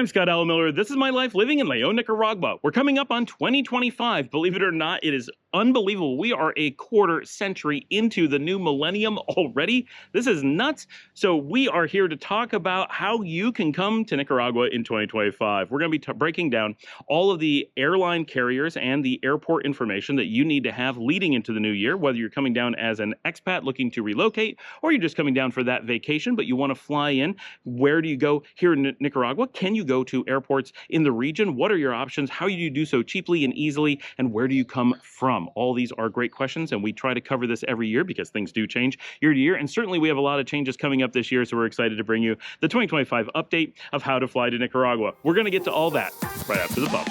I'm Scott Allen Miller. This is my life living in Leon, Nicaragua. We're coming up on 2025. Believe it or not, it is unbelievable. We are a quarter century into the new millennium already. This is nuts. So we are here to talk about how you can come to Nicaragua in 2025. We're going to be breaking down all of the airline carriers and the airport information that you need to have leading into the new year, whether you're coming down as an expat looking to relocate, or you're just coming down for that vacation, but you want to fly in. Where do you go here in Nicaragua? Can you go to airports in the region? What are your options? How do you do so cheaply and easily? And where do you come from? All these are great questions, and we try to cover this every year because things do change year to year. And certainly we have a lot of changes coming up this year, so we're excited to bring you the 2025 update of how to fly to Nicaragua. We're going to get to all that right after the bump.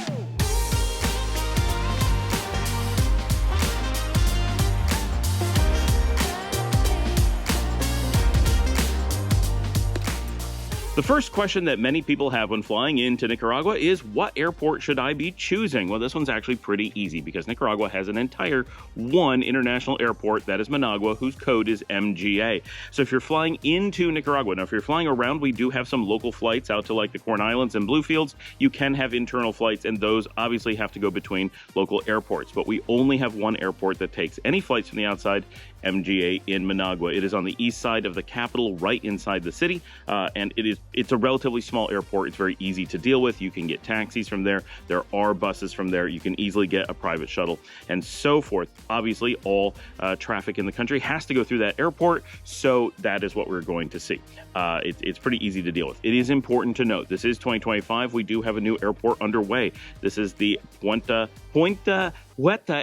The first question that many people have when flying into Nicaragua is, what airport should I be choosing? Well, this one's actually pretty easy because Nicaragua has an entire one international airport, that is Managua, whose code is MGA. So if you're flying into Nicaragua, now if you're flying around, we do have some local flights out to like the Corn Islands and Bluefields. You can have internal flights, and those obviously have to go between local airports. But we only have one airport that takes any flights from the outside, MGA in Managua. It is on the east side of the capital, right inside the city, and it's a relatively small airport. It's very easy to deal with. You can get taxis from there. There are buses from there. You can easily get a private shuttle and so forth. Obviously, all traffic in the country has to go through that airport, so that is what we're going to see. It's pretty easy to deal with. It is important to note, this is 2025. We do have a new airport underway. This is the Puerta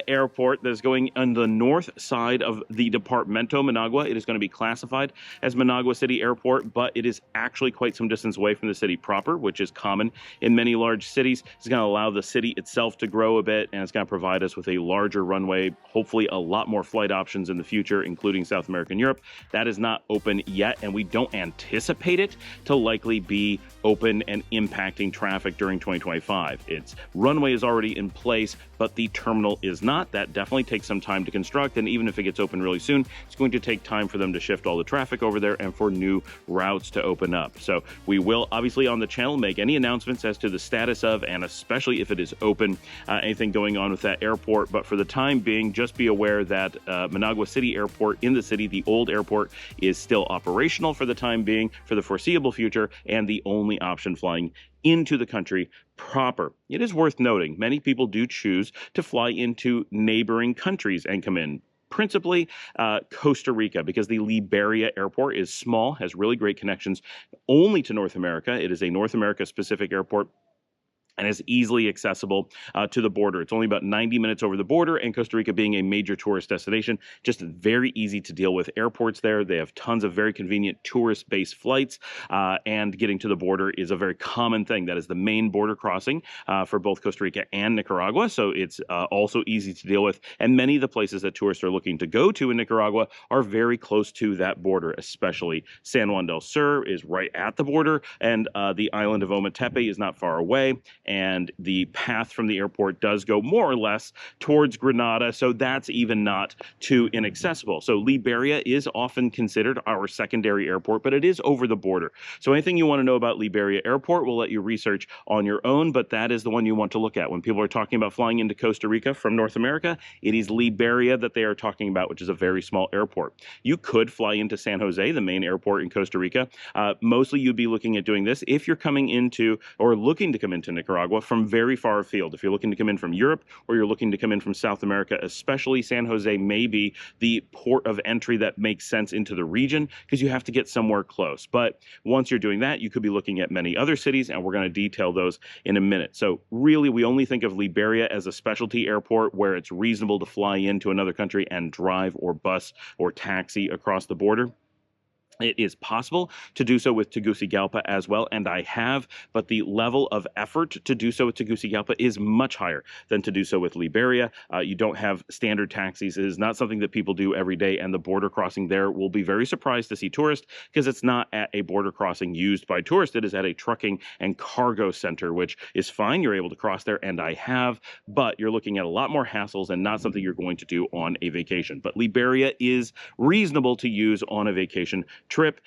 Airport that is going on the north side of the Departamento Managua. It is going to be classified as Managua City Airport, but it is actually quite some distance away from the city proper, which is common in many large cities. It's going to allow the city itself to grow a bit, and it's going to provide us with a larger runway, hopefully a lot more flight options in the future, including South America and Europe. That is not open yet, and we don't anticipate it to likely be open and impacting traffic during 2025. Its runway is already in place, but the terminal is not. That definitely takes some time to construct, and even if it gets open really soon, it's going to take time for them to shift all the traffic over there and for new routes to open up. So we will obviously on the channel make any announcements as to the status of, and especially if it is open, anything going on with that airport. But for the time being, just be aware that Managua City Airport in the city, the old airport, is still operational for the time being, for the foreseeable future, and the only option flying into the country proper. It is worth noting, many people do choose to fly into neighboring countries and come in. Principally Costa Rica, because the Liberia Airport is small, has really great connections only to North America. It is a North America specific airport and is easily accessible to the border. It's only about 90 minutes over the border, and Costa Rica being a major tourist destination, just very easy to deal with airports there. They have tons of very convenient tourist-based flights, and getting to the border is a very common thing. That is the main border crossing for both Costa Rica and Nicaragua, so it's also easy to deal with. And many of the places that tourists are looking to go to in Nicaragua are very close to that border, especially San Juan del Sur is right at the border, and the island of Ometepe is not far away. And the path from the airport does go more or less towards Granada, so that's even not too inaccessible. So Liberia is often considered our secondary airport, but it is over the border. So anything you want to know about Liberia Airport, we'll let you research on your own, but that is the one you want to look at. When people are talking about flying into Costa Rica from North America, it is Liberia that they are talking about, which is a very small airport. You could fly into San Jose, the main airport in Costa Rica. Mostly you'd be looking at doing this if you're coming into or looking to come into Nicaragua from very far afield. If you're looking to come in from Europe or you're looking to come in from South America, especially San Jose may be the port of entry that makes sense into the region because you have to get somewhere close. But once you're doing that, you could be looking at many other cities, and we're going to detail those in a minute. So really, we only think of Liberia as a specialty airport where it's reasonable to fly into another country and drive or bus or taxi across the border. It is possible to do so with Tegucigalpa as well, and I have, but the level of effort to do so with Tegucigalpa is much higher than to do so with Liberia. You don't have standard taxis. It is not something that people do every day, and the border crossing there will be very surprised to see tourists because it's not at a border crossing used by tourists. It is at a trucking and cargo center, which is fine. You're able to cross there, and I have, but you're looking at a lot more hassles and not something you're going to do on a vacation. But Liberia is reasonable to use on a vacation trip,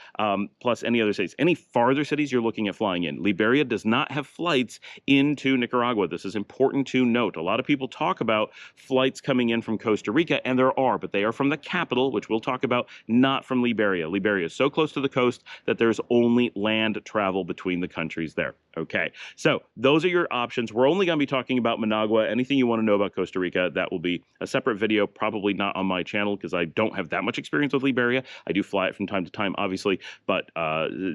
plus any other cities. Any farther cities you're looking at flying in. Liberia does not have flights into Nicaragua. This is important to note. A lot of people talk about flights coming in from Costa Rica, and there are, but they are from the capital, which we'll talk about, not from Liberia. Liberia is so close to the coast that there's only land travel between the countries there. Okay, so those are your options. We're only going to be talking about Managua. Anything you want to know about Costa Rica, that will be a separate video, probably not on my channel because I don't have that much experience with Liberia. I do fly it from time to time, obviously, but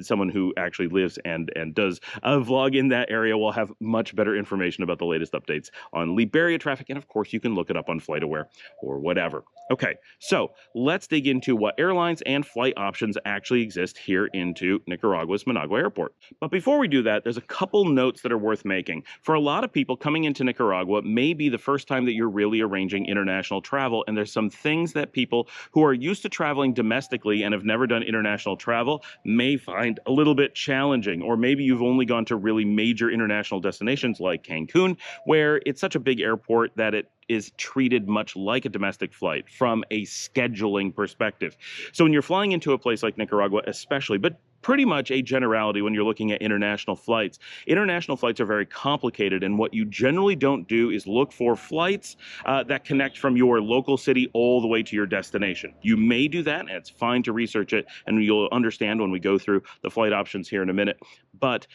someone who actually lives and does a vlog in that area will have much better information about the latest updates on Liberia traffic, and of course, you can look it up on FlightAware or whatever. Okay, so let's dig into what airlines and flight options actually exist here into Nicaragua's Managua Airport. But before we do that, there's a couple notes that are worth making. For a lot of people, coming into Nicaragua may be the first time that you're really arranging international travel, and there's some things that people who are used to traveling domestically and have never done international travel may find a little bit challenging, or maybe you've only gone to really major international destinations like Cancun, where it's such a big airport that it is treated much like a domestic flight from a scheduling perspective. So when you're flying into a place like Nicaragua especially, but pretty much a generality when you're looking at international flights are very complicated, and what you generally don't do is look for flights that connect from your local city all the way to your destination. You may do that, and it's fine to research it, and you'll understand when we go through the flight options here in a minute. But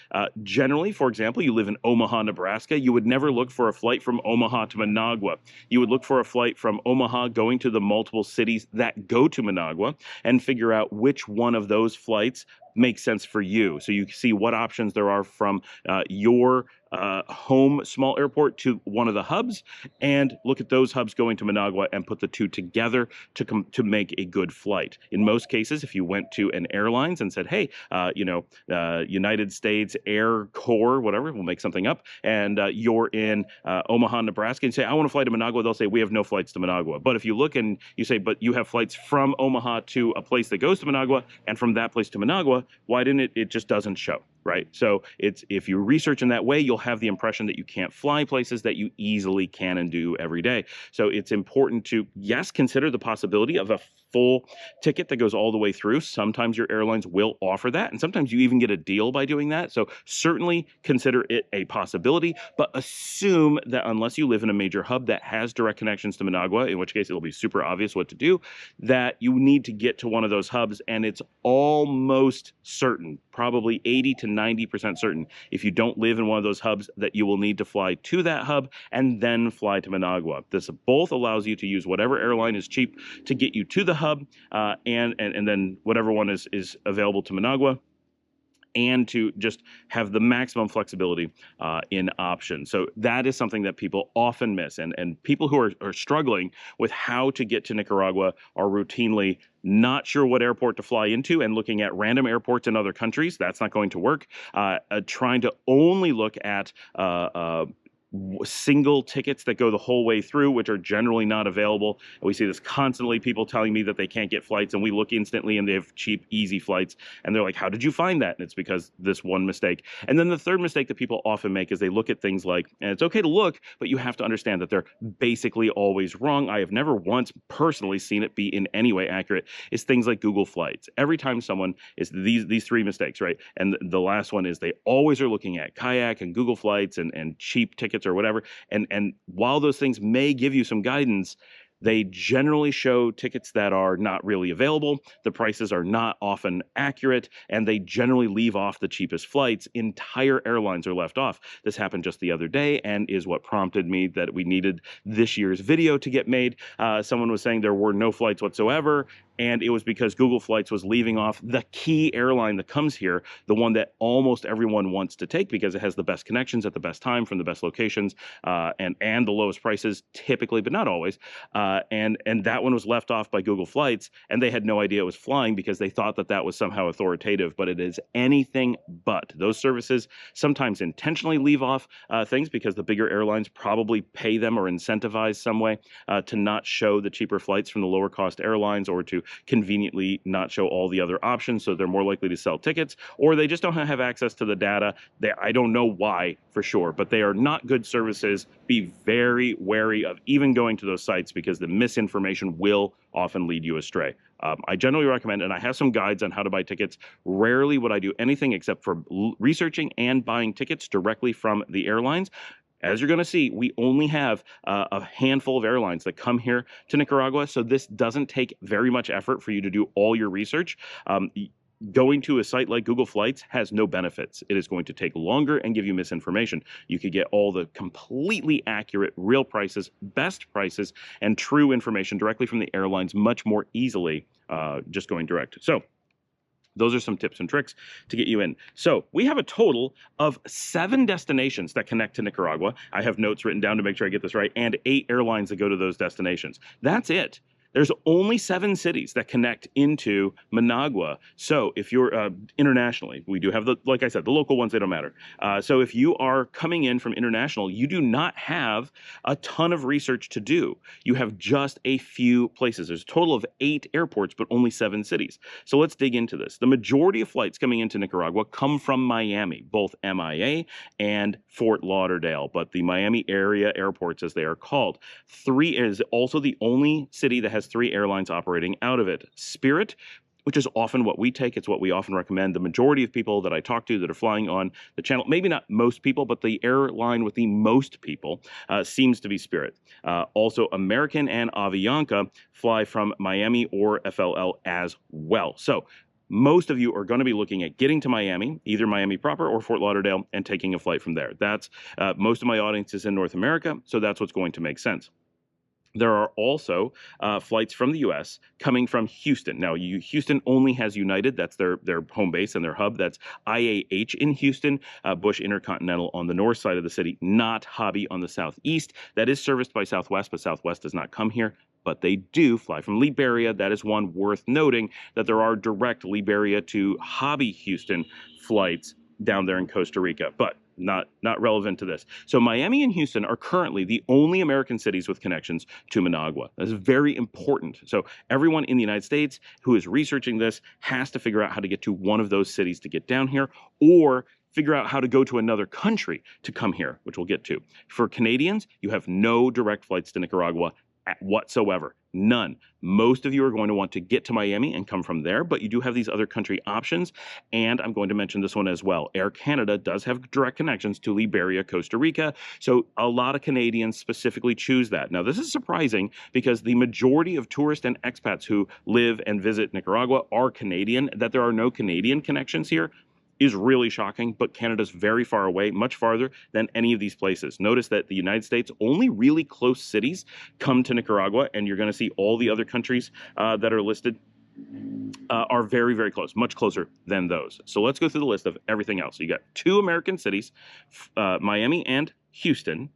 generally, for example, you live in Omaha, Nebraska, you would never look for a flight from Omaha to Managua. You would look for a flight from Omaha going to the multiple cities that go to Managua and figure out which one of those flights makes sense for you. So you see what options there are from your home small airport to one of the hubs, and look at those hubs going to Managua and put the two together to make a good flight. In most cases, if you went to an airlines and said, hey, United States Air Corps, whatever, we'll make something up, and you're in Omaha, Nebraska, and say, I want to fly to Managua, they'll say, we have no flights to Managua. But if you look and you say, but you have flights from Omaha to a place that goes to Managua, and from that place to Managua, why didn't it just doesn't show, right? So if you research in that way, you'll have the impression that you can't fly places that you easily can and do every day. So it's important to, yes, consider the possibility of a full ticket that goes all the way through. Sometimes your airlines will offer that, and sometimes you even get a deal by doing that. So certainly consider it a possibility, but assume that unless you live in a major hub that has direct connections to Managua, in which case it'll be super obvious what to do, that you need to get to one of those hubs, and it's almost certain, probably 80 to 90% certain, if you don't live in one of those hubs, that you will need to fly to that hub and then fly to Managua. This both allows you to use whatever airline is cheap to get you to the hub, and then whatever one is available to Managua, and to just have the maximum flexibility in options. So that is something that people often miss. And people who are struggling with how to get to Nicaragua are routinely not sure what airport to fly into and looking at random airports in other countries. That's not going to work. Trying to only look at single tickets that go the whole way through, which are generally not available. And we see this constantly, people telling me that they can't get flights, and we look instantly and they have cheap, easy flights. And they're like, how did you find that? And it's because this one mistake. And then the third mistake that people often make is they look at things like, and it's okay to look, but you have to understand that they're basically always wrong. I have never once personally seen it be in any way accurate, is things like Google Flights. Every time someone is these three mistakes, right? And the last one is they always are looking at Kayak and Google Flights and cheap tickets or whatever. And while those things may give you some guidance, they generally show tickets that are not really available. The prices are not often accurate, and they generally leave off the cheapest flights. Entire airlines are left off. This happened just the other day and is what prompted me that we needed this year's video to get made. Someone was saying there were no flights whatsoever, and it was because Google Flights was leaving off the key airline that comes here, the one that almost everyone wants to take because it has the best connections at the best time from the best locations, and the lowest prices typically, but not always. And that one was left off by Google Flights, and they had no idea it was flying because they thought that that was somehow authoritative, but it is anything but. Those services sometimes intentionally leave off things because the bigger airlines probably pay them or incentivize some way to not show the cheaper flights from the lower cost airlines, or to conveniently not show all the other options, so they're more likely to sell tickets, or they just don't have access to the data. I don't know why for sure, but they are not good services. Be very wary of even going to those sites because the misinformation will often lead you astray. I generally recommend, and I have some guides on how to buy tickets. Rarely would I do anything except for researching and buying tickets directly from the airlines. As you're going to see, we only have a handful of airlines that come here to Nicaragua, so this doesn't take very much effort for you to do all your research. Going to a site like Google Flights has no benefits. It is going to take longer and give you misinformation. You could get all the completely accurate, real prices, best prices, and true information directly from the airlines much more easily just going direct. So those are some tips and tricks to get you in. So we have a total of 7 destinations that connect to Nicaragua. I have notes written down to make sure I get this right, and 8 airlines that go to those destinations. That's it. There's only 7 cities that connect into Managua. So if you're internationally, we do have like I said, the local ones, they don't matter. So if you are coming in from international, you do not have a ton of research to do. You have just a few places. There's a total of 8 airports, but only 7 cities. So let's dig into this. The majority of flights coming into Nicaragua come from Miami, both MIA and Fort Lauderdale, but the Miami area airports, as they are called. 3 is also the only city that has 3 airlines operating out of it. Spirit, which is often what we take. It's what we often recommend. The majority of people that I talk to that are flying on the channel, maybe not most people, but the airline with the most people seems to be Spirit. Also, American and Avianca fly from Miami or FLL as well. So most of you are going to be looking at getting to Miami, either Miami proper or Fort Lauderdale, and taking a flight from there. That's most of my audience is in North America, so that's what's going to make sense. There are also flights from the U.S. coming from Houston. Now, Houston only has United. That's their home base and their hub. That's IAH in Houston, Bush Intercontinental on the north side of the city, not Hobby on the southeast. That is serviced by Southwest, but Southwest does not come here. But they do fly from Liberia. That is one worth noting, that there are direct Liberia to Hobby Houston flights down there in Costa Rica. But not relevant to this. So Miami and Houston are currently the only American cities with connections to Managua. That's very important. So everyone in the United States who is researching this has to figure out how to get to one of those cities to get down here, or figure out how to go to another country to come here, which we'll get to. For Canadians, you have no direct flights to Nicaragua whatsoever. None. Most of you are going to want to get to Miami and come from there, but you do have these other country options, and I'm going to mention this one as well. Air Canada does have direct connections to Liberia, Costa Rica, so a lot of Canadians specifically choose that. Now, this is surprising because the majority of tourists and expats who live and visit Nicaragua are Canadian. That there are no Canadian connections here is really shocking, but Canada's very far away, much farther than any of these places. Notice that the United States, only really close cities come to Nicaragua, and you're going to see all the other countries that are listed are very, very close, much closer than those. So let's go through the list of everything else. You got 2 American cities, Miami and Houston.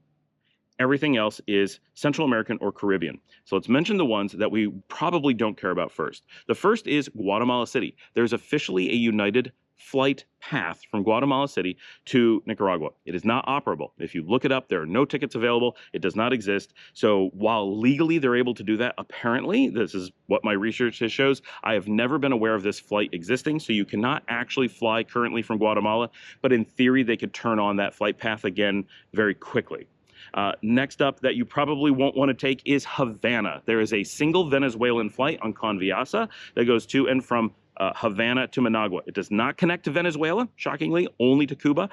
Everything else is Central American or Caribbean. So let's mention the ones that we probably don't care about first. The first is Guatemala City. There's officially a United flight path from Guatemala City to Nicaragua. It is not operable. If you look it up, there are no tickets available. It does not exist. So while legally they're able to do that, apparently, this is what my research shows, I have never been aware of this flight existing. So you cannot actually fly currently from Guatemala, but in theory, they could turn on that flight path again very quickly. Next up that you probably won't want to take is Havana. There is a single Venezuelan flight on Conviasa that goes to and from Havana to Managua. It does not connect to Venezuela, shockingly, only to Cuba.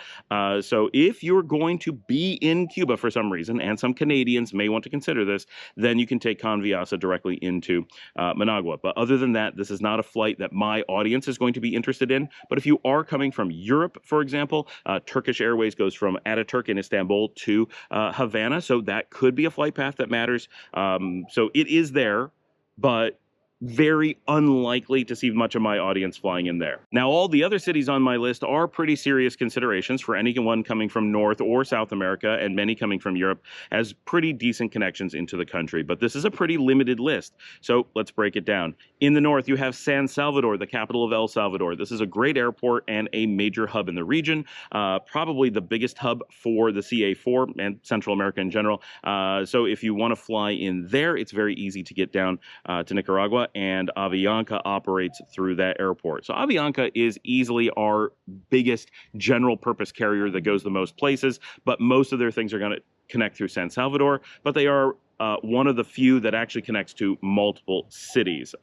So if you're going to be in Cuba for some reason, and some Canadians may want to consider this, then you can take Conviasa directly into Managua. But other than that, this is not a flight that my audience is going to be interested in. But if you are coming from Europe, for example, Turkish Airways goes from Ataturk in Istanbul to Havana. So that could be a flight path that matters. So it is there, but very unlikely to see much of my audience flying in there. Now, all the other cities on my list are pretty serious considerations for anyone coming from North or South America, and many coming from Europe, as pretty decent connections into the country. But this is a pretty limited list, so let's break it down. In the north, you have San Salvador, the capital of El Salvador. This is a great airport and a major hub in the region, probably the biggest hub for the CA4 and Central America in general. So if you want to fly in there, it's very easy to get down to Nicaragua, and Avianca operates through that airport. So Avianca is easily our biggest general purpose carrier that goes the most places, but most of their things are going to connect through San Salvador, but they are one of the few that actually connects to multiple cities.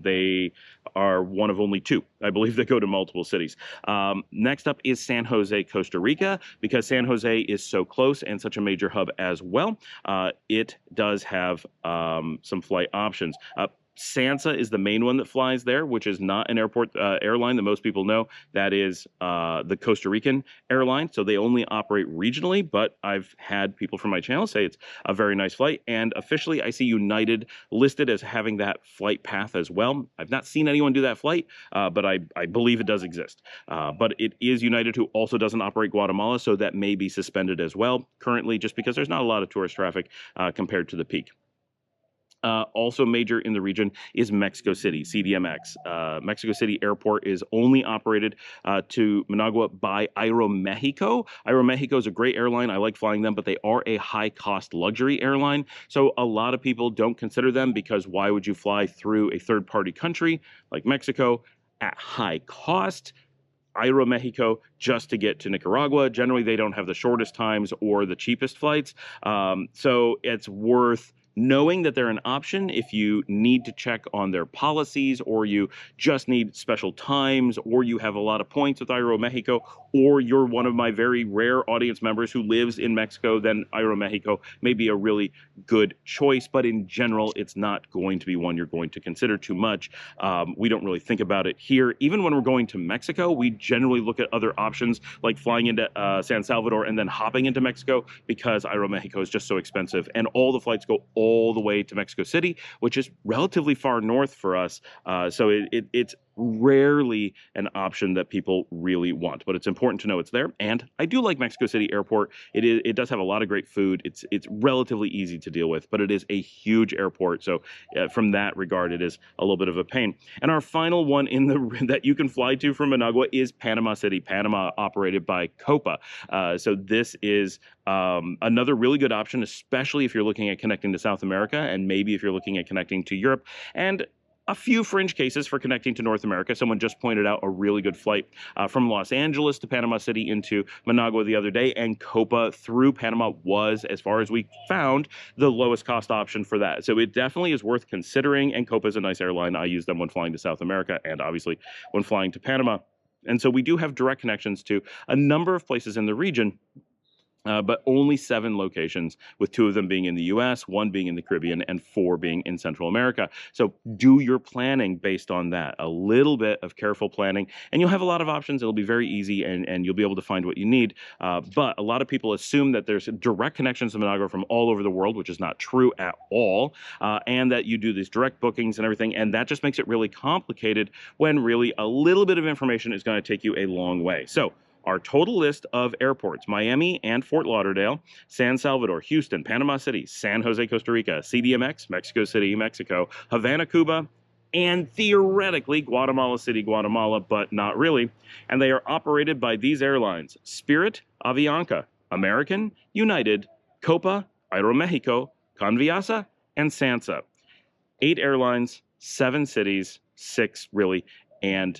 They are one of only two, I believe, that go to multiple cities. Next up is San Jose, Costa Rica, because San Jose is so close and such a major hub as well. It does have some flight options. SANSA is the main one that flies there, which is not an airline that most people know. That is the Costa Rican airline. So they only operate regionally, but I've had people from my channel say it's a very nice flight. And officially, I see United listed as having that flight path as well. I've not seen anyone do that flight, but I believe it does exist. But it is United, who also doesn't operate Guatemala, so that may be suspended as well currently, just because there's not a lot of tourist traffic compared to the peak. Also major in the region is Mexico City, CDMX. Mexico City Airport is only operated to Managua by Aeromexico. Aeromexico is a great airline. I like flying them, but they are a high-cost luxury airline. So a lot of people don't consider them, because why would you fly through a third-party country like Mexico at high cost? Aeromexico just to get to Nicaragua. Generally, they don't have the shortest times or the cheapest flights. So it's worth knowing that they're an option if you need to check on their policies, or you just need special times, or you have a lot of points with Aeromexico, or you're one of my very rare audience members who lives in Mexico. Then Aeromexico may be a really good choice, but in general, it's not going to be one you're going to consider too much. We don't really think about it here. Even when we're going to Mexico, we generally look at other options, like flying into San Salvador and then hopping into Mexico, because Aeromexico is just so expensive, and all the flights go all the way to Mexico City, which is relatively far north for us. So it's rarely an option that people really want, but it's important to know it's there. And I do like Mexico City Airport. It does have a lot of great food. It's relatively easy to deal with, but it is a huge airport. So from that regard, it is a little bit of a pain. And our final one that you can fly to from Managua is Panama City, Panama, operated by Copa. So this is another really good option, especially if you're looking at connecting to South America, and maybe if you're looking at connecting to Europe, and a few fringe cases for connecting to North America. Someone just pointed out a really good flight from Los Angeles to Panama City into Managua the other day, and Copa through Panama was, as far as we found, the lowest cost option for that. So it definitely is worth considering, and Copa is a nice airline. I use them when flying to South America, and obviously when flying to Panama. And so we do have direct connections to a number of places in the region, but only 7 locations, with 2 of them being in the US, 1 being in the Caribbean, and 4 being in Central America. So do your planning based on that. A little bit of careful planning, and you'll have a lot of options. It'll be very easy, and you'll be able to find what you need. But a lot of people assume that there's direct connections to Managua from all over the world, which is not true at all, and that you do these direct bookings and everything, and that just makes it really complicated, when really a little bit of information is going to take you a long way. So our total list of airports: Miami and Fort Lauderdale, San Salvador, Houston, Panama City, San Jose, Costa Rica, CDMX, Mexico City, Mexico, Havana, Cuba, and theoretically Guatemala City, Guatemala, but not really. And they are operated by these airlines: Spirit, Avianca, American, United, Copa, Aeromexico, Conviasa, and SANSA. 8 airlines, 7 cities, 6 really, and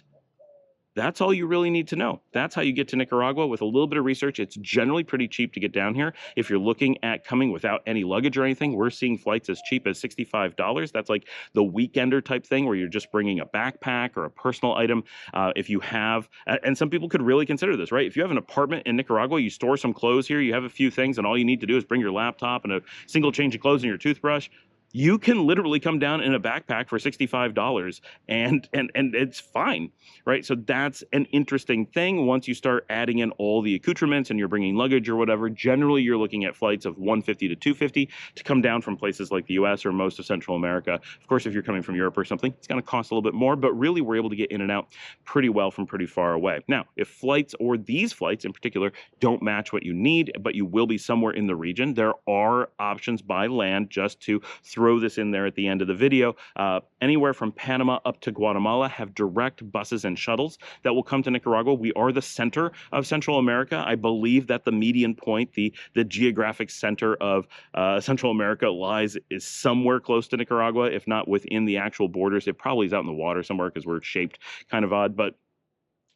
that's all you really need to know. That's how you get to Nicaragua with a little bit of research. It's generally pretty cheap to get down here. If you're looking at coming without any luggage or anything, we're seeing flights as cheap as $65. That's like the weekender type thing, where you're just bringing a backpack or a personal item. If you have, and some people could really consider this, right? If you have an apartment in Nicaragua, you store some clothes here, you have a few things, and all you need to do is bring your laptop and a single change of clothes and your toothbrush. You can literally come down in a backpack for $65, and it's fine, right? So that's an interesting thing. Once you start adding in all the accoutrements and you're bringing luggage or whatever, generally you're looking at flights of $150 to $250 to come down from places like the US or most of Central America. Of course, if you're coming from Europe or something, it's going to cost a little bit more, but really we're able to get in and out pretty well from pretty far away. Now, if flights, or these flights in particular, don't match what you need, but you will be somewhere in the region, there are options by land. Just to throw this in there at the end of the video, anywhere from Panama up to Guatemala have direct buses and shuttles that will come to Nicaragua. We are the center of Central America. I believe that the median point, the geographic center of Central America is somewhere close to Nicaragua, if not within the actual borders. It probably is out in the water somewhere, because we're shaped kind of odd, but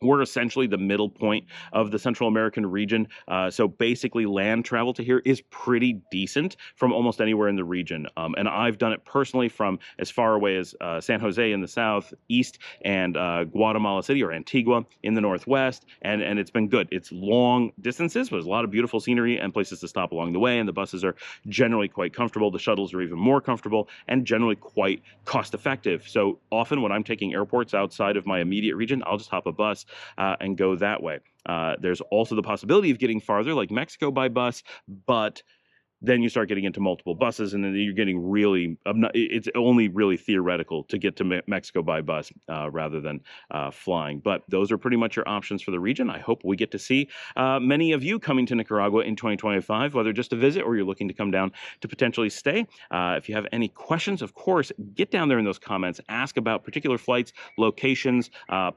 We're essentially the middle point of the Central American region. So basically, land travel to here is pretty decent from almost anywhere in the region. And I've done it personally from as far away as San Jose in the southeast and Guatemala City or Antigua in the northwest. And it's been good. It's long distances, but there's a lot of beautiful scenery and places to stop along the way. And the buses are generally quite comfortable. The shuttles are even more comfortable and generally quite cost effective. So often when I'm taking airports outside of my immediate region, I'll just hop a bus and go that way. There's also the possibility of getting farther, like Mexico by bus, but then you start getting into multiple buses, and then you're getting really, it's only really theoretical to get to Mexico by bus rather than flying. But those are pretty much your options for the region. I hope we get to see many of you coming to Nicaragua in 2025, whether just to visit or you're looking to come down to potentially stay. If you have any questions, of course, get down there in those comments. Ask about particular flights, locations,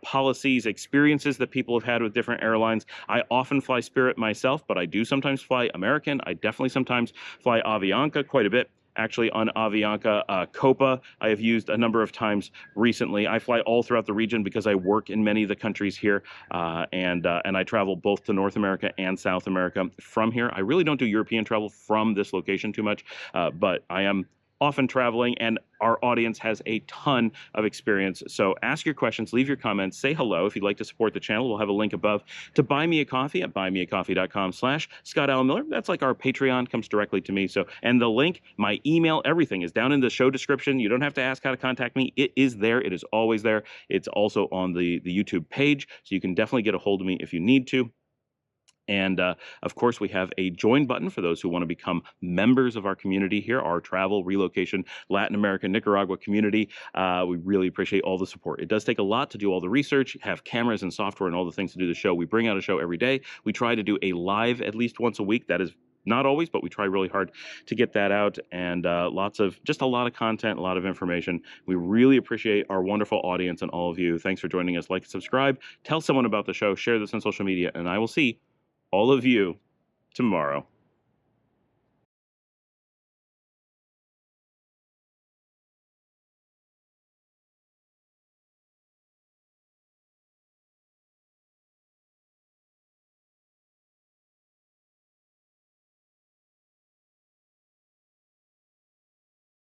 policies, experiences that people have had with different airlines. I often fly Spirit myself, but I do sometimes fly American. I definitely sometimes fly Avianca quite a bit. Actually, on Avianca, Copa, I have used a number of times recently. I fly all throughout the region because I work in many of the countries here, and I travel both to North America and South America from here. I really don't do European travel from this location too much, but I am often traveling, and our audience has a ton of experience. So ask your questions, leave your comments, say hello. If you'd like to support the channel, we'll have a link above to buy me a coffee at buymeacoffee.com/Scott Allen Miller. That's like our Patreon, comes directly to me. So, and the link, my email, everything is down in the show description. You don't have to ask how to contact me. It is there. It is always there. It's also on the YouTube page, so you can definitely get a hold of me if you need to. And of course, we have a join button for those who want to become members of our community here, our travel, relocation, Latin America, Nicaragua community. We really appreciate all the support. It does take a lot to do all the research, have cameras and software and all the things to do the show. We bring out a show every day. We try to do a live at least once a week. That is not always, but we try really hard to get that out, and just a lot of content, a lot of information. We really appreciate our wonderful audience and all of you. Thanks for joining us. Like and subscribe. Tell someone about the show. Share this on social media, and I will see all of you tomorrow.